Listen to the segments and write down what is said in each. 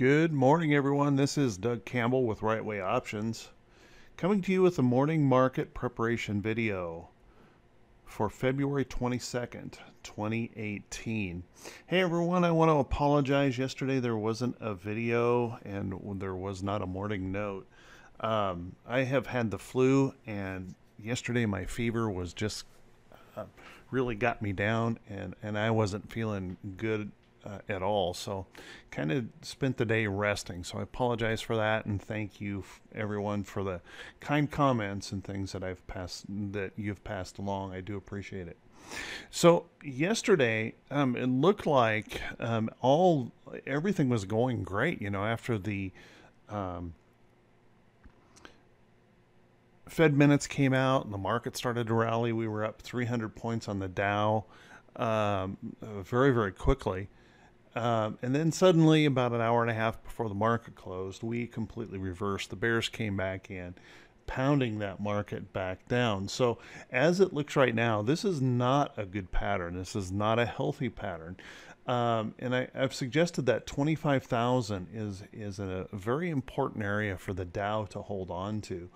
Good morning, everyone. This is Doug Campbell with Right Way Options, coming to you with a morning market preparation video for February 22nd, 2018. Hey, everyone, I want to apologize. Yesterday there wasn't a video and there was not a morning note. I have had the flu, and yesterday my fever was just really got me down, and I wasn't feeling good at all. So kind of spent the day resting. So I apologize for that, and thank you everyone for the kind comments and things that you've passed along. I do appreciate it. So yesterday, it looked like everything was going great. After the um, Fed minutes came out and the market started to rally. We were up 300 points on the Dow very, very quickly. And then suddenly, about an hour and a half before the market closed, we completely reversed. The bears came back in, pounding that market back down. So as it looks right now, this is not a good pattern. This is not a healthy pattern. And I've suggested that 25,000 is a very important area for the Dow to hold on to.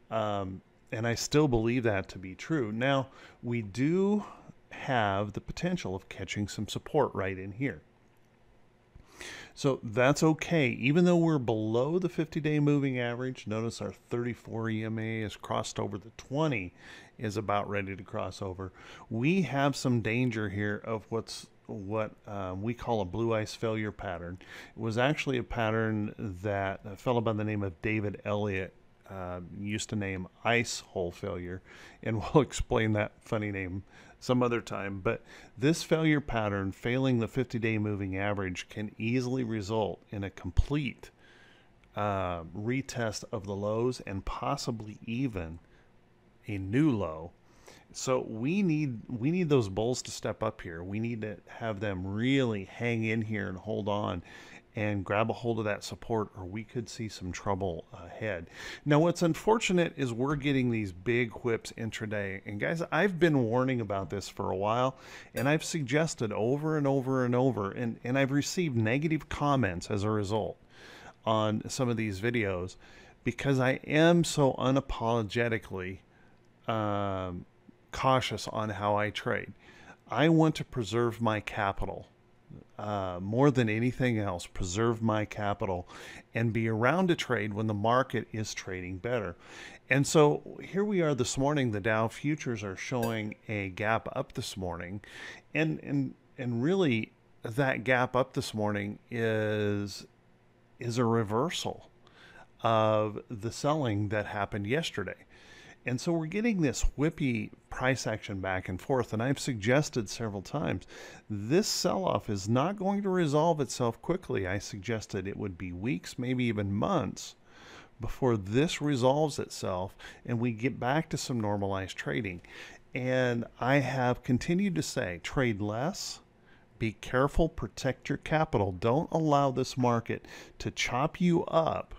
And I still believe that to be true. Now, we do have the potential of catching some support right in here. So that's okay. Even though we're below the 50-day moving average, notice our 34 EMA has crossed over, the 20 is about ready to cross over. We have some danger here of what we call a blue ice failure pattern. It was actually a pattern that a fellow by the name of David Elliott used to name ice hole failure, and we'll explain that funny name some other time. But this failure pattern, failing the 50-day moving average, can easily result in a complete retest of the lows and possibly even a new low. So we need those bulls to step up here. We need to have them really hang in here and hold on and grab a hold of that support, or we could see some trouble ahead. Now, what's unfortunate is we're getting these big whips intraday. And guys, I've been warning about this for a while, and I've suggested over and over and over, and I've received negative comments as a result on some of these videos because I am so unapologetically cautious on how I trade. I want to preserve my capital. More than anything else, preserve my capital and be around to trade when the market is trading better. And so here we are this morning. The Dow futures are showing a gap up this morning, and really that gap up this morning is a reversal of the selling that happened yesterday. And so we're getting this whippy price action back and forth. And I've suggested several times, this sell-off is not going to resolve itself quickly. I suggested it would be weeks, maybe even months, before this resolves itself and we get back to some normalized trading. And I have continued to say, trade less, be careful, protect your capital. Don't allow this market to chop you up,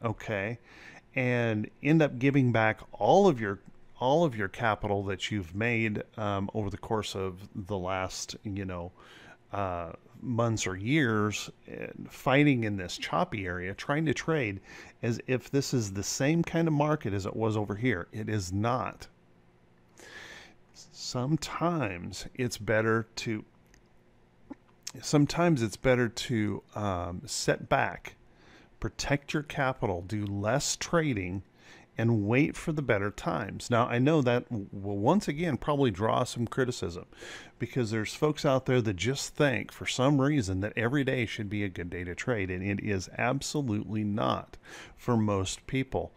okay, and end up giving back all of your capital that you've made over the course of the last months or years, fighting in this choppy area, trying to trade as if this is the same kind of market as it was over here. It is not. Sometimes it's better to set back, protect your capital, do less trading, and wait for the better times. Now, I know that will once again probably draw some criticism because there's folks out there that just think for some reason that every day should be a good day to trade, and it is absolutely not for most people.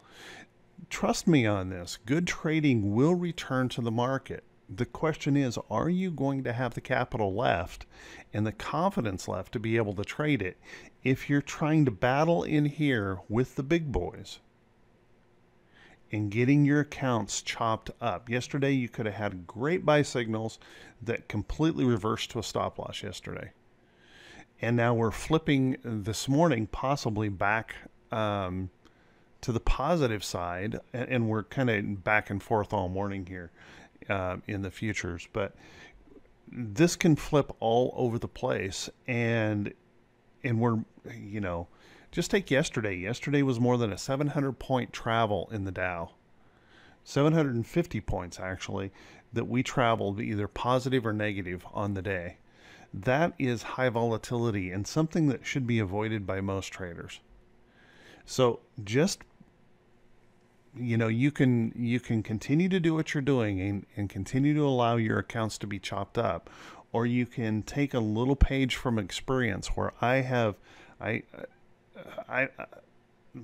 Trust me on this. Good trading will return to the market. The question is, are you going to have the capital left and the confidence left to be able to trade it if you're trying to battle in here with the big boys and getting your accounts chopped up? Yesterday, you could have had great buy signals that completely reversed to a stop loss yesterday. And now we're flipping this morning possibly back to the positive side, and we're kind of back and forth all morning here in the futures. But this can flip all over the place, and and we're, you know, just take yesterday. Yesterday was more than a 700 point travel in the Dow. 750 points actually that we traveled either positive or negative on the day. That is high volatility and something that should be avoided by most traders. So just, you know, you can continue to do what you're doing and continue to allow your accounts to be chopped up, or you can take a little page from experience where I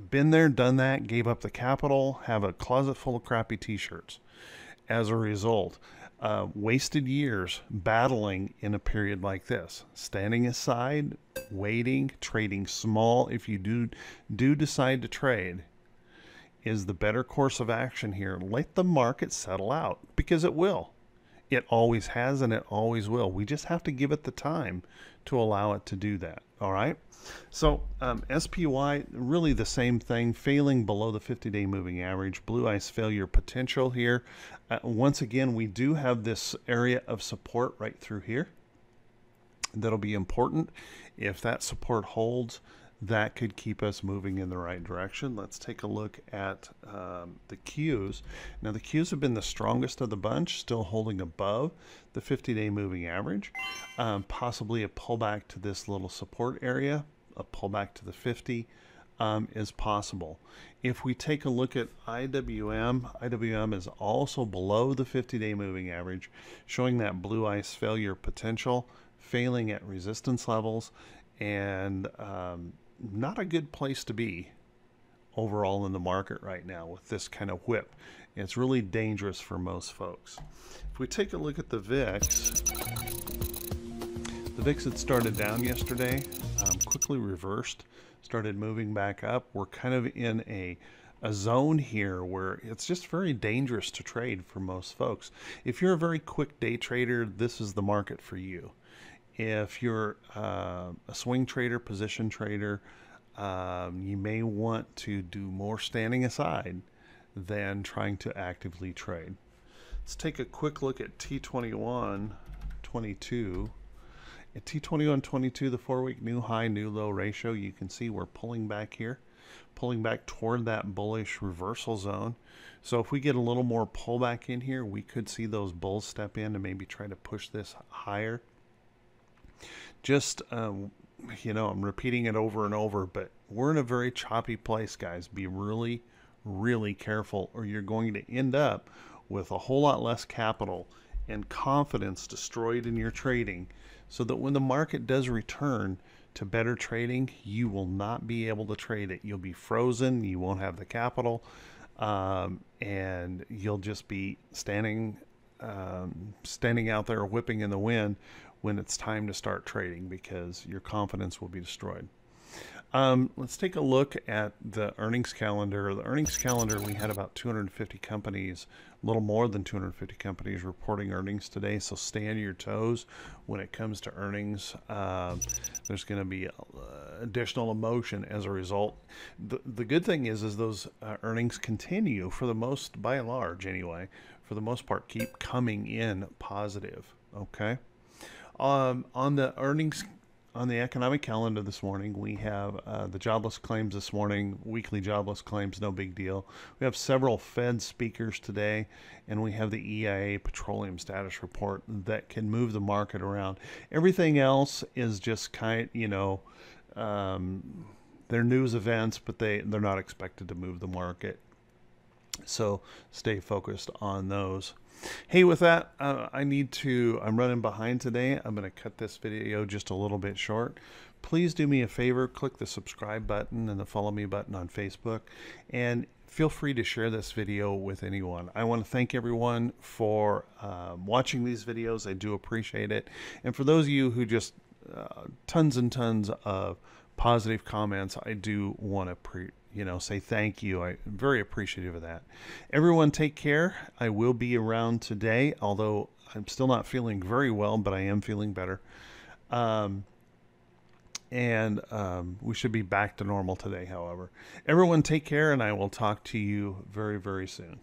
been there, done that, gave up the capital, have a closet full of crappy t-shirts as a result. Wasted years battling in a period like this, standing aside, waiting, trading small if you do decide to trade is the better course of action here. Let the market settle out, because it will. It always has and it always will. We just have to give it the time to allow it to do that. All right. So SPY, really the same thing, failing below the 50-day moving average. Blue ice failure potential here. Once again, we do have this area of support right through here. That'll be important. If that support holds, that could keep us moving in the right direction. Let's take a look at the Qs. Now the Qs have been the strongest of the bunch, still holding above the 50-day moving average. Possibly a pullback to this little support area, a pullback to the 50 is possible. If we take a look at IWM is also below the 50-day moving average, showing that blue ice failure potential, failing at resistance levels, and not a good place to be overall in the market right now with this kind of whip. It's really dangerous for most folks. If we take a look at the VIX had started down yesterday, quickly reversed, started moving back up. We're kind of in a zone here where it's just very dangerous to trade for most folks. If you're a very quick day trader, this is the market for you. If you're a swing trader, position trader, you may want to do more standing aside than trying to actively trade. Let's take a quick look at T21.22. At T21.22, the 4-week new high, new low ratio, you can see we're pulling back here, pulling back toward that bullish reversal zone. So if we get a little more pullback in here, we could see those bulls step in and maybe try to push this higher. Just, you know, I'm repeating it over and over, but we're in a very choppy place, guys. Be really, really careful, or you're going to end up with a whole lot less capital and confidence destroyed in your trading, so that when the market does return to better trading, you will not be able to trade it. You'll be frozen. You won't have the capital, and you'll just be standing out there whipping in the wind when it's time to start trading, because your confidence will be destroyed. Let's take a look at the earnings calendar. The earnings calendar, we had about 250 companies, a little more than 250 companies reporting earnings today, so stay on your toes when it comes to earnings. There's going to be additional emotion as a result. The good thing is those earnings continue, for the most, by and large anyway, for the most part, keep coming in positive, okay? On the earnings, on the economic calendar this morning, we have the jobless claims this morning, weekly jobless claims, no big deal. We have several Fed speakers today, and we have the EIA petroleum status report that can move the market around. Everything else is just kind, you know, they're news events, but they're not expected to move the market. So stay focused on those. Hey, with that, I'm running behind today. I'm going to cut this video just a little bit short. Please do me a favor, click the subscribe button and the follow me button on Facebook, and feel free to share this video with anyone. I want to thank everyone for watching these videos. I do appreciate it. And for those of you who just tons and tons of positive comments, I do want to say thank you. I'm very appreciative of that. Everyone take care. I will be around today, although I'm still not feeling very well, but I am feeling better. We should be back to normal today, however. Everyone take care, and I will talk to you very, very soon.